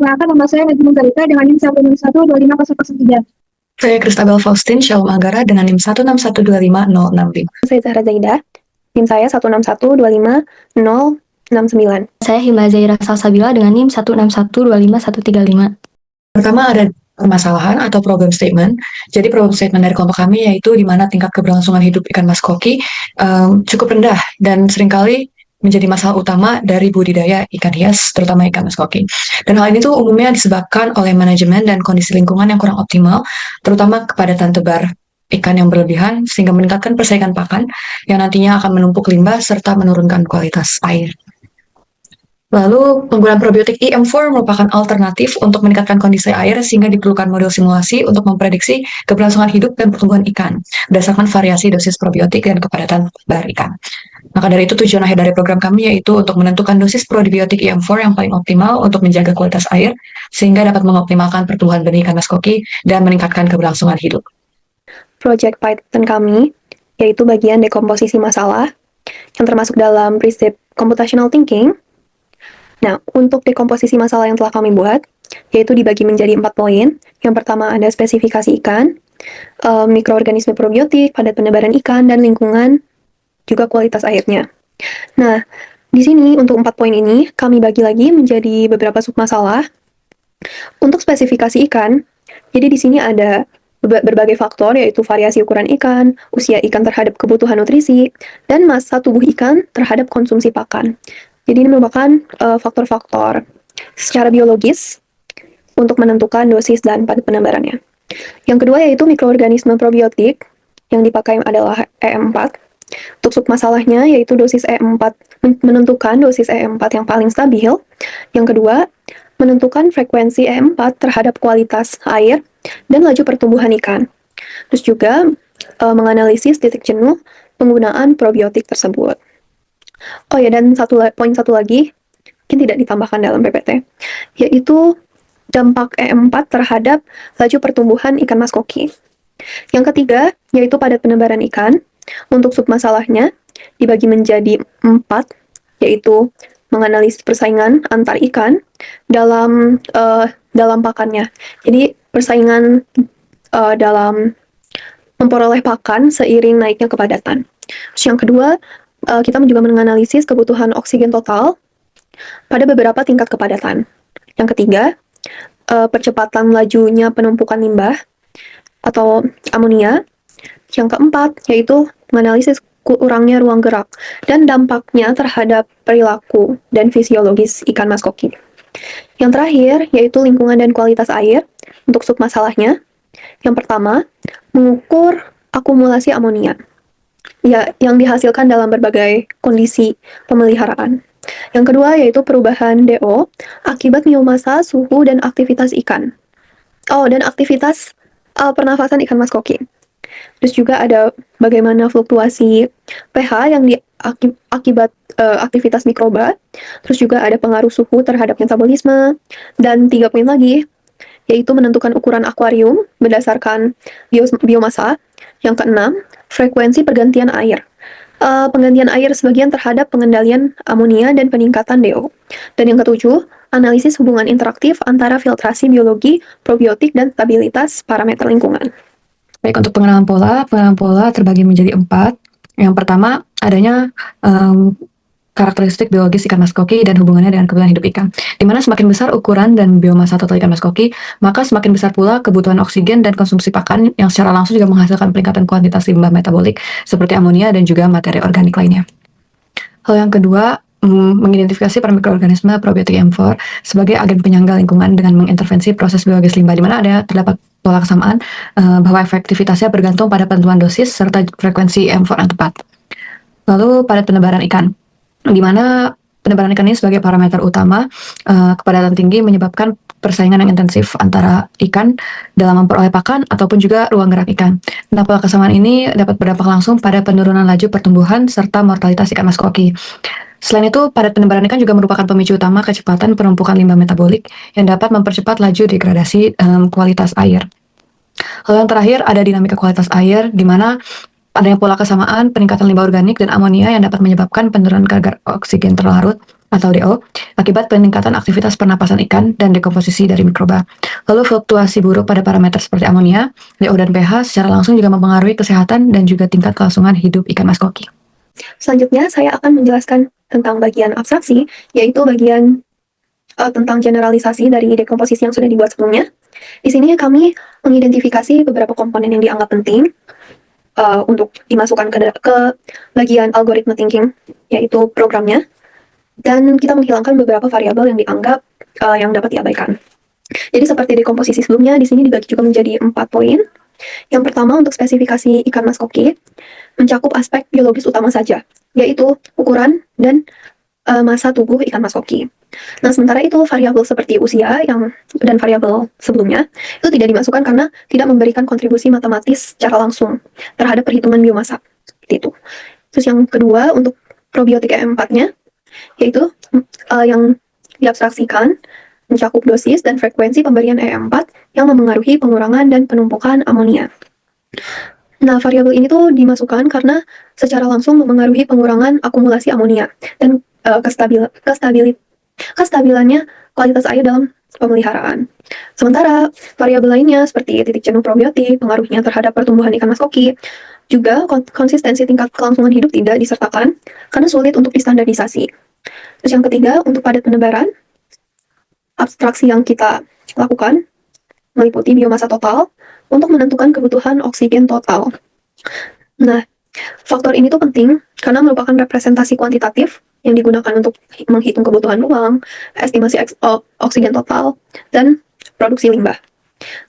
Perkenalkan, nama saya Najma Zalika dengan NIM 161250003. Saya Kristabel Faustin Shalom Anggara dengan NIM 161250065. Saya Zahra Zaidah, NIM saya 161250069. Saya Hima Zaira Salsabila dengan NIM 161251135. Pertama ada permasalahan atau problem statement. Jadi problem statement dari kelompok kami yaitu di mana tingkat keberlangsungan hidup ikan mas koki cukup rendah dan seringkali menjadi masalah utama dari budidaya ikan hias, terutama ikan mas koki. Dan hal ini tuh umumnya disebabkan oleh manajemen dan kondisi lingkungan yang kurang optimal, terutama kepadatan tebar ikan yang berlebihan sehingga meningkatkan persaingan pakan yang nantinya akan menumpuk limbah serta menurunkan kualitas air. Lalu, penggunaan probiotik EM4 merupakan alternatif untuk meningkatkan kondisi air sehingga diperlukan model simulasi untuk memprediksi keberlangsungan hidup dan pertumbuhan ikan berdasarkan variasi dosis probiotik dan kepadatan tebar ikan. Maka dari itu tujuan akhir dari program kami yaitu untuk menentukan dosis probiotik EM4 yang paling optimal untuk menjaga kualitas air sehingga dapat mengoptimalkan pertumbuhan benih ikan mas koki dan meningkatkan keberlangsungan hidup. Project Python kami yaitu bagian dekomposisi masalah yang termasuk dalam prinsip computational thinking. Nah, untuk dekomposisi masalah yang telah kami buat, yaitu dibagi menjadi 4 poin. Yang pertama ada spesifikasi ikan, mikroorganisme probiotik, padat penebaran ikan, dan lingkungan, juga kualitas airnya. Nah, di sini untuk 4 poin ini, kami bagi lagi menjadi beberapa submasalah. Untuk spesifikasi ikan, jadi di sini ada berbagai faktor, yaitu variasi ukuran ikan, usia ikan terhadap kebutuhan nutrisi, dan massa tubuh ikan terhadap konsumsi pakan. Jadi ini merupakan faktor-faktor secara biologis untuk menentukan dosis dan padat penebarannya. Yang kedua yaitu mikroorganisme probiotik, yang dipakai adalah E4. Untuk submasalahnya yaitu dosis E4, menentukan dosis E4 yang paling stabil. Yang kedua, menentukan frekuensi E4 terhadap kualitas air dan laju pertumbuhan ikan. Terus juga menganalisis titik jenuh penggunaan probiotik tersebut. Oh ya, dan poin satu lagi, mungkin tidak ditambahkan dalam PPT, yaitu dampak E4 terhadap laju pertumbuhan ikan mas koki. Yang ketiga, yaitu padat penebaran ikan. Untuk submasalahnya, dibagi menjadi 4, yaitu menganalisis persaingan antar ikan dalam pakannya. Jadi, persaingan dalam memperoleh pakan seiring naiknya kepadatan. Terus yang kedua, kita juga menganalisis kebutuhan oksigen total pada beberapa tingkat kepadatan. Yang ketiga, percepatan lajunya penumpukan limbah atau amonia. Yang keempat, yaitu menganalisis kurangnya ruang gerak dan dampaknya terhadap perilaku dan fisiologis ikan mas koki. Yang terakhir, yaitu lingkungan dan kualitas air. Untuk submasalahnya, yang pertama, mengukur akumulasi amonia yang dihasilkan dalam berbagai kondisi pemeliharaan. Yang kedua yaitu perubahan DO akibat biomasa, suhu, dan aktivitas ikan. Dan aktivitas pernafasan ikan mas koki. Terus juga ada bagaimana fluktuasi pH yang akibat aktivitas mikroba. Terus juga ada pengaruh suhu terhadap metabolisme. Dan 3 poin lagi, yaitu menentukan ukuran akuarium berdasarkan biomasa. Yang keenam, frekuensi pergantian air. Penggantian air sebagian terhadap pengendalian amonia dan peningkatan DO. Dan yang ketujuh, analisis hubungan interaktif antara filtrasi biologi, probiotik, dan stabilitas parameter lingkungan. Baik, untuk pengenalan pola terbagi menjadi 4. Yang pertama, adanya karakteristik biologis ikan mas koki dan hubungannya dengan kebutuhan hidup ikan. Di mana semakin besar ukuran dan biomasa total ikan mas koki, maka semakin besar pula kebutuhan oksigen dan konsumsi pakan yang secara langsung juga menghasilkan peningkatan kuantitas limbah metabolik seperti amonia dan juga materi organik lainnya. Hal yang kedua, mengidentifikasi para mikroorganisme probiotik EM4 sebagai agen penyangga lingkungan dengan mengintervensi proses biologis limbah, di mana terdapat pola kesamaan bahwa efektivitasnya bergantung pada penentuan dosis serta frekuensi EM4 yang tepat. Lalu padat penebaran ikan, di mana penebaran ikan ini sebagai parameter utama. Kepadatan tinggi menyebabkan persaingan yang intensif antara ikan dalam memperoleh pakan ataupun juga ruang gerak ikan. Nah, pola kesamaan ini dapat berdampak langsung pada penurunan laju pertumbuhan serta mortalitas ikan mas koki. Selain itu, padat penebaran ikan juga merupakan pemicu utama kecepatan penumpukan limbah metabolik yang dapat mempercepat laju degradasi kualitas air. Hal yang terakhir ada dinamika kualitas air, di mana Adanya pula kesamaan peningkatan limbah organik dan amonia yang dapat menyebabkan penurunan kadar oksigen terlarut atau DO akibat peningkatan aktivitas pernapasan ikan dan dekomposisi dari mikroba. Lalu fluktuasi buruk pada parameter seperti amonia, DO, dan pH secara langsung juga mempengaruhi kesehatan dan juga tingkat kelangsungan hidup ikan mas koki. Selanjutnya, saya akan menjelaskan tentang bagian abstraksi, yaitu bagian tentang generalisasi dari dekomposisi yang sudah dibuat sebelumnya. Di sini kami mengidentifikasi beberapa komponen yang dianggap penting untuk dimasukkan ke bagian algoritma thinking, yaitu programnya, dan kita menghilangkan beberapa variabel yang dianggap yang dapat diabaikan. Jadi seperti dekomposisi sebelumnya, di sini dibagi juga menjadi 4 poin. Yang pertama, untuk spesifikasi ikan mas koki, mencakup aspek biologis utama saja, yaitu ukuran dan massa tubuh ikan mas koki. Nah, sementara itu variabel seperti usia dan variabel sebelumnya itu tidak dimasukkan karena tidak memberikan kontribusi matematis secara langsung terhadap perhitungan biomasa. Itu. Terus yang kedua, untuk probiotik E4-nya, yaitu yang diabstraksikan mencakup dosis dan frekuensi pemberian E4 yang memengaruhi pengurangan dan penumpukan amonia. Nah, variabel ini tuh dimasukkan karena secara langsung memengaruhi pengurangan akumulasi amonia dan kestabilannya kualitas air dalam pemeliharaan. Sementara variabel lainnya seperti titik jenuh probiotik, pengaruhnya terhadap pertumbuhan ikan mas koki, juga konsistensi tingkat kelangsungan hidup tidak disertakan karena sulit untuk distandarisasi. Terus yang ketiga, untuk padat penebaran, abstraksi yang kita lakukan meliputi biomasa total untuk menentukan kebutuhan oksigen total. Nah, faktor ini tuh penting karena merupakan representasi kuantitatif yang digunakan untuk menghitung kebutuhan ruang, estimasi oksigen total, dan produksi limbah.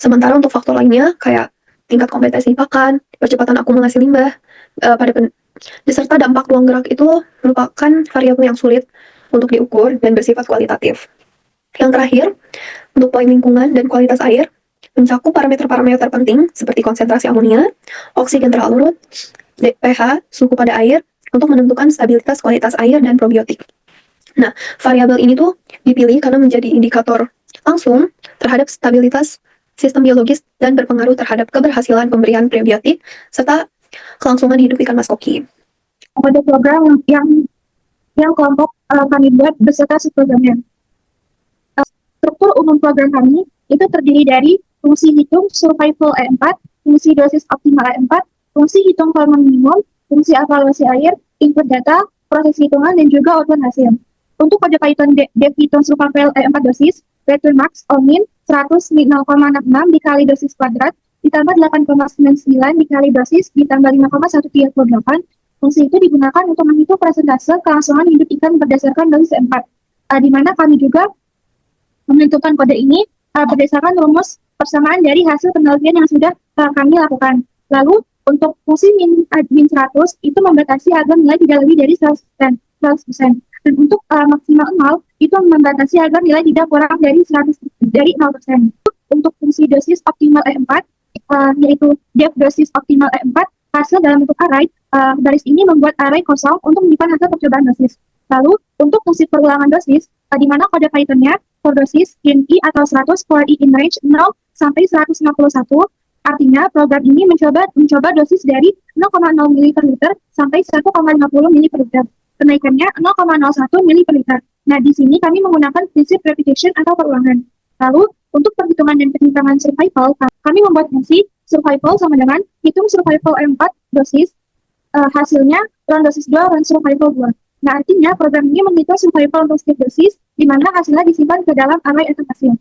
Sementara untuk faktor lainnya kayak tingkat kompetensi pakan, percepatan akumulasi limbah, beserta dampak ruang gerak itu merupakan variabel yang sulit untuk diukur dan bersifat kualitatif. Yang terakhir, untuk poin lingkungan dan kualitas air, mencakup parameter-parameter penting seperti konsentrasi amonia, oksigen terlarut, pH, suhu pada air, untuk menentukan stabilitas kualitas air dan probiotik. Nah, variabel ini tuh dipilih karena menjadi indikator langsung terhadap stabilitas sistem biologis dan berpengaruh terhadap keberhasilan pemberian probiotik serta kelangsungan hidup ikan mas koki. Ada program yang kelompok kami buat beserta subprogramnya. Struktur umum program kami itu terdiri dari fungsi hitung survival E4, fungsi dosis optimal E4, fungsi hitung volume minimum, fungsi evaluasi air, input data, proses hitungan, dan juga output hasil. Untuk kode Python dev hitung survival E4 dosis, return max or min 100 0,66 dikali dosis kuadrat, ditambah 8,99 dikali dosis, ditambah 5,138. Fungsi itu digunakan untuk menghitung persentase kelangsungan hidup ikan berdasarkan dosis E4, di mana kami juga menentukan kode ini berdasarkan rumus persamaan dari hasil penelitian yang sudah kami lakukan. Lalu, untuk fungsi min 100 itu membatasi agar nilai tidak lebih dari 100%. Dan untuk maksimal 0 itu membatasi agar nilai tidak kurang dari 0%. Untuk fungsi dosis optimal E4, yaitu dev dosis optimal E4, hasil dalam bentuk array, garis ini membuat array kosong untuk menyimpan hasil percobaan dosis. Lalu, untuk fungsi perulangan dosis, di mana kode Python-nya for dosis in I atau 100 for I in range 0 sampai 151, artinya program ini mencoba dosis dari 0,0 ml per liter sampai 1,50 ml per liter. Kenaikannya 0,01 ml per liter. Nah, di sini kami menggunakan prinsip repetition atau perulangan. Lalu, untuk perhitungan dan penyimpangan survival, kami membuat fungsi survival sama dengan hitung survival E4 dosis, hasilnya run dosis 2, run survival 2. Nah, artinya program ini menghitung survival untuk setiap dosis, di mana hasilnya disimpan ke dalam array atau hasil.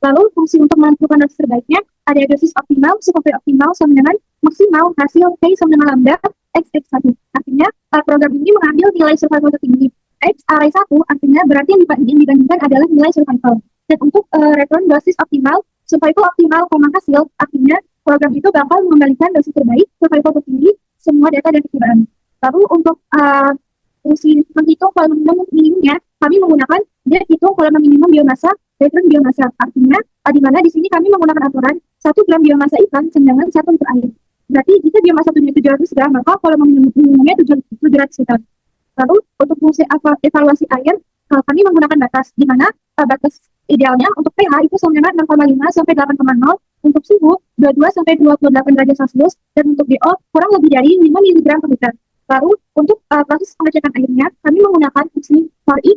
Lalu, fungsi untuk menentukan dosis terbaiknya, ada dosis optimal, survival optimal sama dengan maksimal hasil K sama dengan lambda X1. Artinya, program ini mengambil nilai survival tertinggi. X array 1, artinya berarti yang dibandingkan adalah nilai survival. Dan untuk return dosis optimal, survival optimal, hasil, artinya program itu bakal mengembalikan dosis terbaik, survival tertinggi, semua data dan perkiraan. Lalu, untuk fungsi menghitung volume minimumnya, kami menggunakan hitung volume minimum biomasa, return biomasa. Artinya, di mana di sini kami menggunakan aturan 1 gram biomasa ikan dengan 1 liter air. Berarti jika biomasa 700 gram, maka volume minimumnya 700 liter. Lalu, untuk fungsi evaluasi air, kami menggunakan batas, di mana batas idealnya untuk pH itu sama dengan 6,5 sampai 8,0, Untuk suhu 22-28 derajat Celcius dan untuk DO kurang lebih dari 5 mg per liter. Lalu untuk proses pengecekan airnya, kami menggunakan fungsi for i,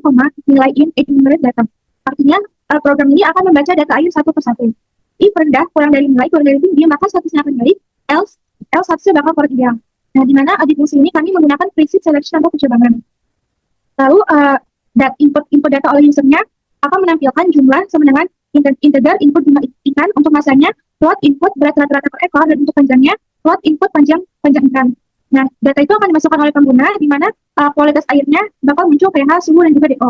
nilai in enumerate data. Artinya program ini akan membaca data air satu persatu. If rendah kurang dari nilai kurang dari tinggi, maka statusnya akan baik, else statusnya bakal kurang ideal. Nah, di mana di fungsi ini kami menggunakan preset selection atau kecobangan. Lalu input data oleh usernya akan menampilkan jumlah sama dengan integer input jumlah ikan untuk masanya, plot input berat rata-rata per ekor, dan untuk panjangnya plot input panjang ikan. Nah, data itu akan dimasukkan oleh pengguna di mana kualitas airnya bakal muncul pH, suhu, dan juga DO.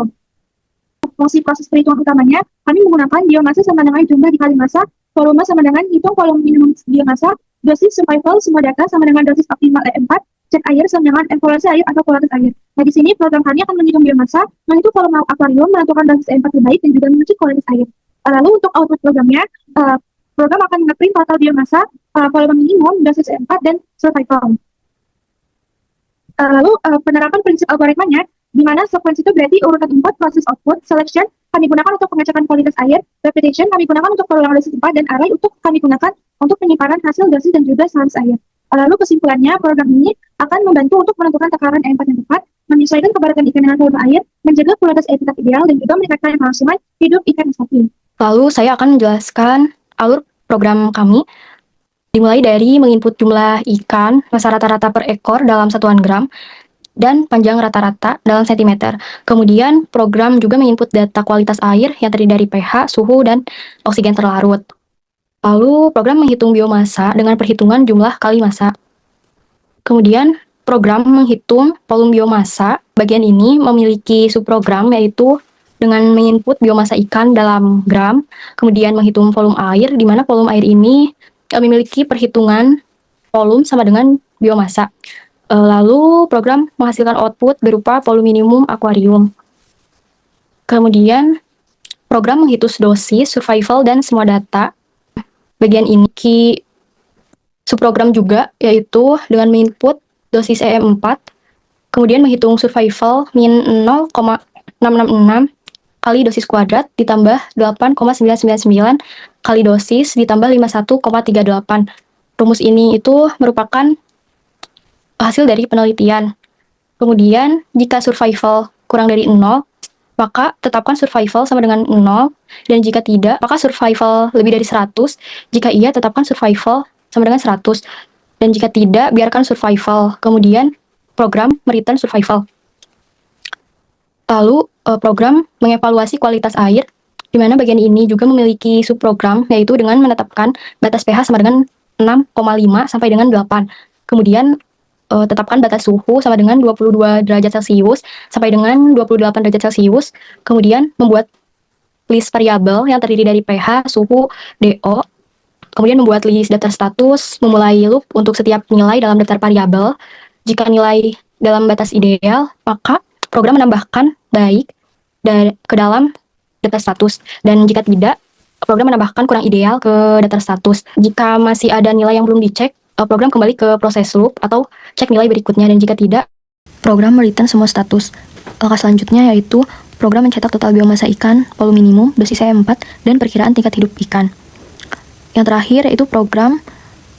Fungsi proses perhitungan utamanya, kami menggunakan biomasa sama dengan jumlah dikali massa, volume sama dengan hitung volume minimum biomasa, dosis survival semua data sama dengan dosis optimal E4, cek air sama dengan evaluasi air atau kualitas air. Nah, di sini program kami akan menghitung biomasa, menghitung volume akuarium, menentukan dosis E4 terbaik, dan juga mengecek kualitas air. Lalu untuk output programnya, program akan nge-print total biomasa, volume minimum, dosis E4, dan survival. Lalu penerapan prinsip algoritmanya, di mana sequence itu berarti urutan input, proses output, selection kami gunakan untuk pengecekan kualitas air, repetition kami gunakan untuk pengulangan dosis 4, dan array untuk kami gunakan untuk penyimpanan hasil dosis dan juga status air. Lalu kesimpulannya, program ini akan membantu untuk menentukan takaran E4 yang tepat, menyesuaikan kepadatan ikan dengan volume air, menjaga kualitas air tetap ideal, dan juga meningkatkan kelangsungan hidup ikan sapi. Lalu saya akan menjelaskan alur program kami, dimulai dari menginput jumlah ikan, massa rata-rata per ekor dalam satuan gram, dan panjang rata-rata dalam sentimeter. Kemudian program juga menginput data kualitas air yang terdiri dari pH, suhu, dan oksigen terlarut. Lalu program menghitung biomasa dengan perhitungan jumlah kali massa. Kemudian program menghitung volume biomasa. Bagian ini memiliki subprogram yaitu dengan menginput biomasa ikan dalam gram, kemudian menghitung volume air, di mana volume air ini memiliki perhitungan volume sama dengan biomasa. Lalu program menghasilkan output berupa volume minimum akuarium. Kemudian program menghitung dosis, survival, dan semua data. Bagian ini subprogram juga yaitu dengan menginput dosis EM4, kemudian menghitung survival min 0,666 kali dosis kuadrat ditambah 8,999 kali dosis ditambah 51,38. Rumus ini itu merupakan hasil dari penelitian. Kemudian jika survival kurang dari 0, maka tetapkan survival sama dengan 0, dan jika tidak, maka survival lebih dari 100. Jika iya, tetapkan survival sama dengan 100, dan jika tidak, biarkan survival. Kemudian program mereturn survival. Lalu program mengevaluasi kualitas air, di mana bagian ini juga memiliki subprogram, yaitu dengan menetapkan batas pH sama dengan 6,5 sampai dengan 8. Kemudian tetapkan batas suhu sama dengan 22 derajat Celcius sampai dengan 28 derajat Celcius. Kemudian membuat list variabel yang terdiri dari pH, suhu, DO. Kemudian membuat list daftar status, memulai loop untuk setiap nilai dalam daftar variabel. Jika nilai dalam batas ideal, maka program menambahkan baik ke dalam daftar status. Dan jika tidak, program menambahkan kurang ideal ke daftar status. Jika masih ada nilai yang belum dicek, program kembali ke proses loop atau cek nilai berikutnya, dan jika tidak, program mereturn semua status. Langkah selanjutnya yaitu program mencetak total biomasa ikan, volume minimum, dosis E4, dan perkiraan tingkat hidup ikan. Yang terakhir yaitu program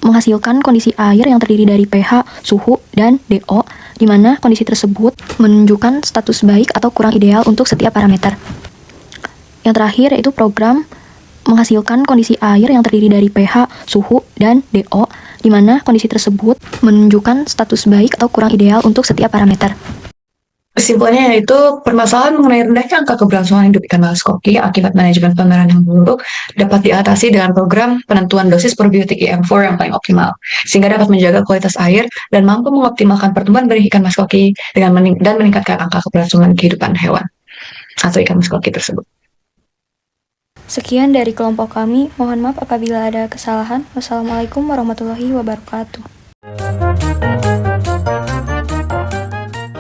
menghasilkan kondisi air yang terdiri dari pH, suhu, dan DO, di mana kondisi tersebut menunjukkan status baik atau kurang ideal untuk setiap parameter. Yang terakhir yaitu program menghasilkan kondisi air yang terdiri dari pH, suhu, dan DO, di mana kondisi tersebut menunjukkan status baik atau kurang ideal untuk setiap parameter. Kesimpulannya yaitu permasalahan mengenai rendahnya angka keberlangsungan hidup ikan Melas koki akibat manajemen pemeliharaan yang buruk dapat diatasi dengan program penentuan dosis probiotik EM4 yang paling optimal, sehingga dapat menjaga kualitas air dan mampu mengoptimalkan pertumbuhan benih ikan Melas koki dan meningkatkan angka keberlangsungan kehidupan hewan atau ikan Melas koki tersebut. Sekian dari kelompok kami. Mohon maaf apabila ada kesalahan. Wassalamualaikum warahmatullahi wabarakatuh.